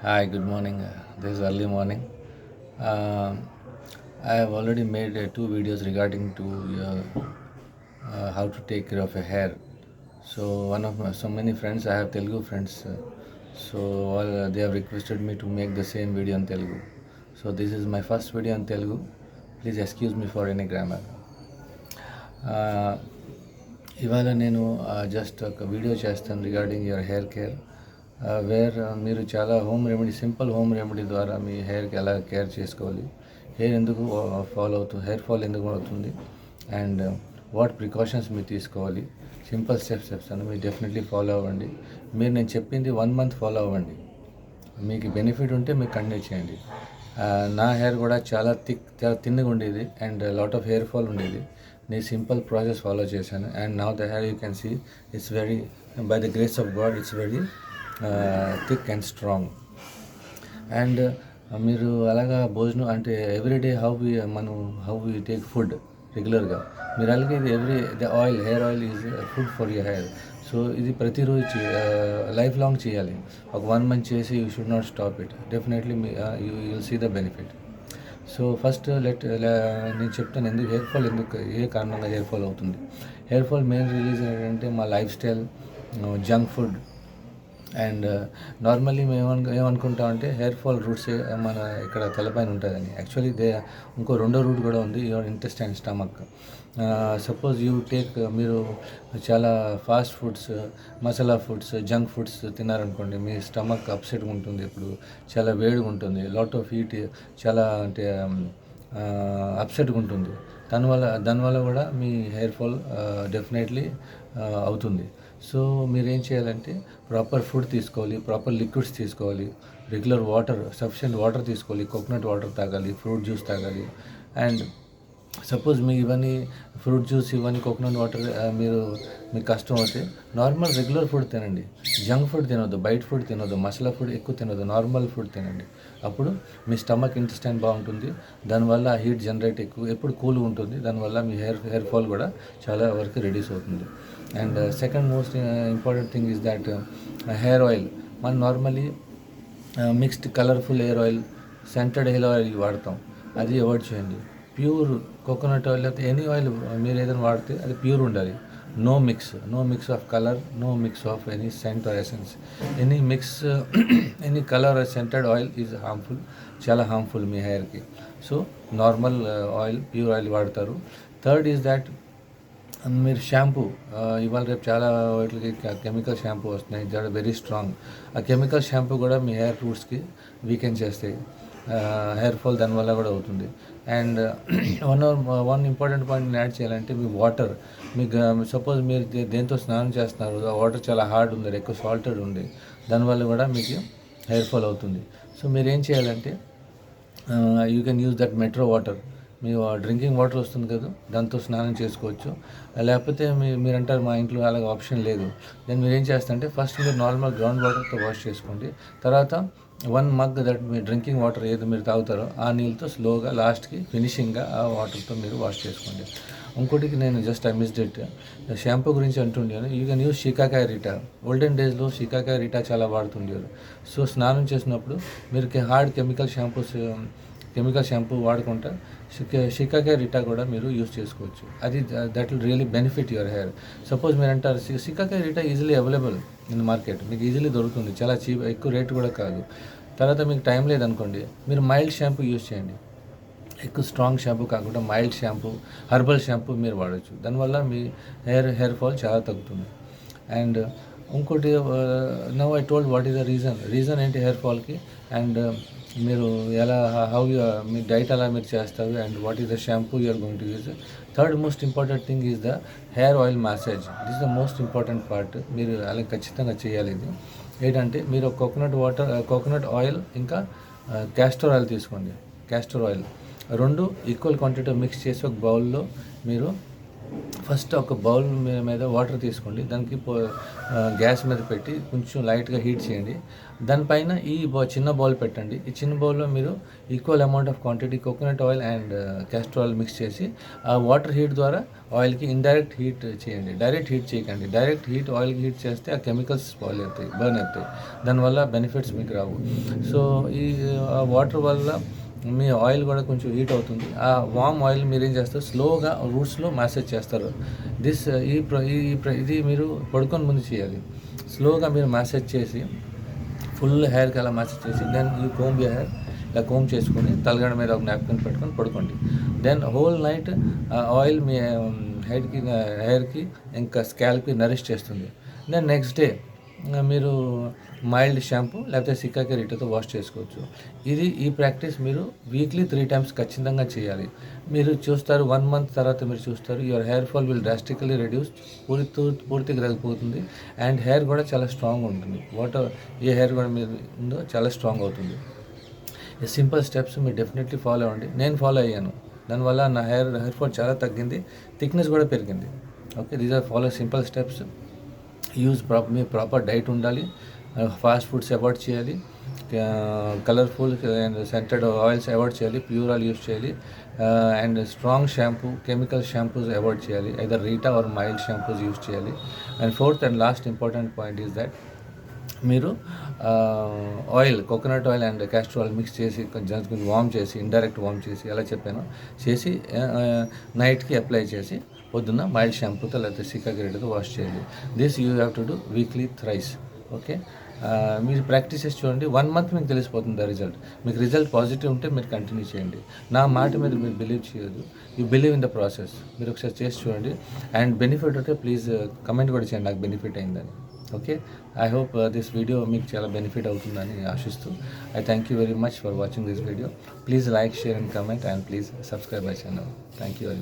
Hi, good morning. This is early morning. Uh, I have already made two videos regarding to how to take care of your hair. So so many friends, I have Telugu friends. So they have requested me to make the same video in Telugu. So this is my first video in Telugu. Please excuse me for any grammar. Uh, ఇవాళ నేను just ఒక video చేస్తాను regarding your hair care wear మీరు చాలా home remedy simple home remedy ద్వారా మీ హెయిర్కి ఎలా care చేసుకోవాలి, హెయిర్ ఎందుకు హెయిర్ ఫాల్ ఎందుకు అవుతుంది, అండ్ వాట్ ప్రికాషన్స్ మీరు తీసుకోవాలి. సింపుల్ స్టెప్స్ అని మీరు డెఫినెట్లీ ఫాలో అవ్వండి. నేను చెప్పింది 1 month ఫాలో అవ్వండి. మీకు బెనిఫిట్ ఉంటే మీరు కంటిన్యూ చేయండి. నా హెయిర్ కూడా చాలా థిన్గా ఉండేది and lot of hair fall ఉండేది. నేను సింపుల్ ప్రాసెస్ ఫాలో చేశాను and now the hair you can see it's very, by the grace of God, it's very thick and strong. And మీరు అలాగా భోజనం అంటే everyday how we take food రెగ్యులర్గా మీరు అలాగే ఇది hair oil is food for your hair. So ఇది ప్రతిరోజు లైఫ్ లాంగ్ చేయాలి. ఒక 1 month చేసి you should not stop it. Definitely you will see the benefit. So first నేను చెప్తాను ఏ కారణంగా హెయిర్ ఫాల్ అవుతుంది. హెయిర్ ఫాల్ మెయిన్ రిలీజ్ ఏంటంటే మా lifestyle, junk food and normally మేము ఏమనుకుంటామంటే హెయిర్ ఫాల్ రూట్స్ మన ఇక్కడ తలపైన ఉంటుందని. యాక్చువల్లీ ఇంకో రెండో రూట్ కూడా ఉంది, యువర్ ఇంటెస్టైన్, స్టమక్. సపోజ్ మీరు చాలా fast foods, masala foods, junk foods తిన్నారనుకోండి, మీ స్టమక్ అప్సెట్గా ఉంటుంది, ఇప్పుడు చాలా వేడిగా ఉంటుంది, లాట్ ఆఫ్ హీట్, చాలా అంటే అప్సెట్గా ఉంటుంది. దానివల్ల కూడా మీ హెయిర్ ఫాల్ డెఫినెట్లీ అవుతుంది. సో మీరు ఏం చేయాలంటే ప్రాపర్ ఫుడ్ తీసుకోవాలి, ప్రాపర్ లిక్విడ్స్ తీసుకోవాలి, రెగ్యులర్ సఫిషియెంట్ వాటర్ తీసుకోవాలి, కోకోనట్ వాటర్ తాగాలి, ఫ్రూట్ జ్యూస్ తాగాలి. అండ్ సపోజ్ మీకు ఇవన్నీ ఫ్రూట్ జ్యూస్, ఇవన్నీ కోకోనట్ వాటర్ మీకు కష్టం అవుతే నార్మల్ రెగ్యులర్ ఫుడ్ తినండి. జంక్ ఫుడ్ తినొద్దు, బయట ఫుడ్ తినొద్దు, మసాలా ఫుడ్ ఎక్కువ తినొద్దు, నార్మల్ ఫుడ్ తినండి. అప్పుడు మీ స్టమక్ ఇంటెస్టైన్ బాగుంటుంది, దానివల్ల హీట్ జనరేట్ ఎప్పుడు కూల్గా ఉంటుంది, దానివల్ల మీ హెయిర్ ఫాల్ కూడా చాలా వరకు రెడ్యూస్ అవుతుంది. And second most important thing is that hair oil. మనం normally mixed colourful hair oil, scented hair oil వాడతాం, అది అవాయిడ్ చేయండి. ప్యూర్ కోకోనట్ ఆయిల్ లేకపోతే ఎనీ ఆయిల్ మీరు ఏదైనా వాడితే అది ప్యూర్ ఉండాలి. No mix of colour, no mix of any scent or essence. Any colour or scented oil is harmful, చాలా హార్మ్ఫుల్ మీ హెయిర్కి. So normal oil, pure oil వాడతారు. థర్డ్ ఈజ్ దాట్ మీరు షాంపూ, ఇవాళ రేపు చాలా వాటికి కెమికల్ షాంపూ వస్తున్నాయి, దట్ వెరీ స్ట్రాంగ్. ఆ కెమికల్ షాంపూ కూడా మీ హెయిర్ రూట్స్కి వీకెన్ చేస్తాయి, హెయిర్ ఫాల్ దానివల్ల కూడా అవుతుంది. అండ్ వన్ ఇంపార్టెంట్ పాయింట్ నేను యాడ్ చేయాలంటే మీ వాటర్. మీకు సపోజ్ మీరు దేంతో స్నానం చేస్తున్నారు, ఆ వాటర్ చాలా హార్డ్ ఉంది, ఎక్కువ సాల్టెడ్ ఉంది, దానివల్ల కూడా మీకు హెయిర్ ఫాల్ అవుతుంది. సో మీరు ఏం చేయాలంటే you can use that metro water. Me drinking water వస్తుంది కదా, దాంతో స్నానం చేసుకోవచ్చు. లేకపోతే మీరు అంటారు మా ఇంట్లో అలాగ ఆప్షన్ లేదు, దెన్ మీరు ఏం చేస్తారంటే ఫస్ట్ మీరు నార్మల్ గ్రౌండ్ వాటర్తో వాష్ చేసుకోండి. తర్వాత 1 mug that me drinking water ఏదో మీరు తాగుతారో ఆ నీళ్ళతో స్లోగా లాస్ట్కి ఫినిషింగ్గా ఆ వాటర్తో మీరు వాష్ చేసుకోండి. ఇంకోటికి నేను just I missed it, shampoo గురించి అంటుండేను. You can use shikakai reetha. Olden డేస్లో షికాకాయ రిటా చాలా వాడుతుండేవారు. సో స్నానం చేసినప్పుడు మీరు హార్డ్ కెమికల్ షాంపూ వాడకుండా షికాకాయ రిటా కూడా మీరు యూజ్ చేసుకోవచ్చు. That will really benefit your hair. Suppose మీరు అంటారు shikakai reetha easily available in market, మీకు ఈజీలీ దొరుకుతుంది, చాలా చీప్, ఎక్కువ రేట్ కూడా కాదు. తర్వాత మీకు టైం లేదనుకోండి, మీరు మైల్డ్ షాంపూ యూజ్ చేయండి. ఎక్కువ స్ట్రాంగ్ షాంపూ కాకుండా మైల్డ్ షాంపూ, హర్బల్ షాంపూ మీరు వాడచ్చు. దానివల్ల మీ హెయిర్ ఫాల్ చాలా తగ్గుతుంది. అండ్ ఇంకోటి, now I told what is the reason ఏంటి హెయిర్ ఫాల్కి, అండ్ మీరు మీ డైట్ ఎలా మీరు చేస్తారు, and what is the shampoo you're going to use. Third most important thing is the hair oil massage. This the most important part. మీరు అలా ఖచ్చితంగా చేయాలి. ఇది ఏంటంటే మీరు కోకోనట్ ఆయిల్ ఇంకా క్యాస్టర్ ఆయిల్ తీసుకోండి. క్యాస్టర్ ఆయిల్ రెండు ఈక్వల్ క్వాంటిటీ మిక్స్ చేసి ఒక బౌల్లో మీరు ఫస్ట్ ఒక బౌల్ మీద వాటర్ తీసుకోండి, దానికి గ్యాస్ మీద పెట్టి కొంచెం లైట్గా హీట్ చేయండి. దానిపైన ఈ చిన్న బౌల్ పెట్టండి. ఈ చిన్న బౌల్లో మీరు equal amount of quantity coconut oil and castor oil mix చేసి ఆ వాటర్ హీట్ ద్వారా ఆయిల్కి ఇండైరెక్ట్ హీట్ చేయండి. డైరెక్ట్ హీట్ చేయకండి. డైరెక్ట్ హీట్ ఆయిల్కి హీట్ చేస్తే ఆ కెమికల్స్ స్పాయిల్ అవుతాయి, బర్న్ అవుతాయి. దానివల్ల బెనిఫిట్స్ మీకు రావు. సో ఈ వాటర్ వల్ల మీ ఆయిల్ కూడా కొంచెం హీట్ అవుతుంది. ఆ వామ్ ఆయిల్ మీరు ఏం చేస్తారు, స్లోగా రూట్స్లో మ్యాసేజ్ చేస్తారు. ఇది మీరు పడుకొని ముందు చేయాలి. స్లోగా మీరు మ్యాసేజ్ చేసి ఫుల్ హెయిర్కి అలా మ్యాసేజ్ చేసి then you comb your hair. ఇలా కోంబ్ చేసుకొని తలగడ మీద ఒక నాప్కిన్ పెట్టుకొని పడుకోండి. దెన్ హోల్ నైట్ ఆయిల్ మీ హెయిర్కి ఇంకా స్కాల్ప్కి నరిష్ చేస్తుంది. దెన్ నెక్స్ట్ డే మీరు మైల్డ్ షాంపూ లేకపోతే సికాకి రీటతో వాష్ చేసుకోవచ్చు. ఈ ప్రాక్టీస్ మీరు వీక్లీ 3 times ఖచ్చితంగా చేయాలి. మీరు చూస్తారు 1 month తర్వాత మీరు చూస్తారు your hair fall will drastically reduce, పూర్తిగా తగ్గిపోతుంది. అండ్ హెయిర్ కూడా చాలా స్ట్రాంగ్ ఉంటుంది. ఏ హెయిర్ కూడా మీరు ఉందో చాలా స్ట్రాంగ్ అవుతుంది. ఈ సింపుల్ స్టెప్స్ మీరు డెఫినెట్లీ ఫాలో అవ్వండి. నేను ఫాలో అయ్యాను. దానివల్ల నా హెయిర్ ఫాల్ చాలా తగ్గింది, థిక్నెస్ కూడా పెరిగింది. Okay, these are follow simple steps. మీ ప్రాపర్ డైట్ ఉండాలి. ఫాస్ట్ ఫుడ్స్ అవాయిడ్ చేయాలి. Colourful and scented oils avoid చేయాలి. ప్యూర్ ఆయిల్ యూస్ చేయాలి. And strong shampoo, chemical shampoos avoid చేయాలి. Either reetha or mild shampoos use చేయాలి. And fourth and last important point is that మీరు coconut oil and castor oil mix చేసి కొంచెం warm చేసి, indirect warm చేసి ఎలా చెప్పానో చేసి నైట్కి అప్లై చేసి పొద్దున్న మైల్డ్ షాంపూతో లేకపోతే సికాగిరీతో వాష్ చేయాలి. This you have to do weekly thrice. Okay, మీరు ప్రాక్టీస్ చేసి చూడండి. 1 month మీకు తెలిసిపోతుంది రిజల్ట్. మీకు రిజల్ట్ పాజిటివ్ ఉంటే మీరు కంటిన్యూ చేయండి. నా మాట మీద మీరు బిలీవ్ చేయొద్దు. You believe in the process. మీరు ఒకసారి చేసి చూడండి. అండ్ బెనిఫిట్ ఉంటే ప్లీజ్ కమెంట్ కూడా చేయండి నాకు బెనిఫిట్ అయిందని. Okay, I hope this video మీకు చాలా బెనిఫిట్ అవుతుందని ఆశిస్తూ I thank you very much for watching this video. Please like, share and comment and please subscribe my channel. Thank you very much.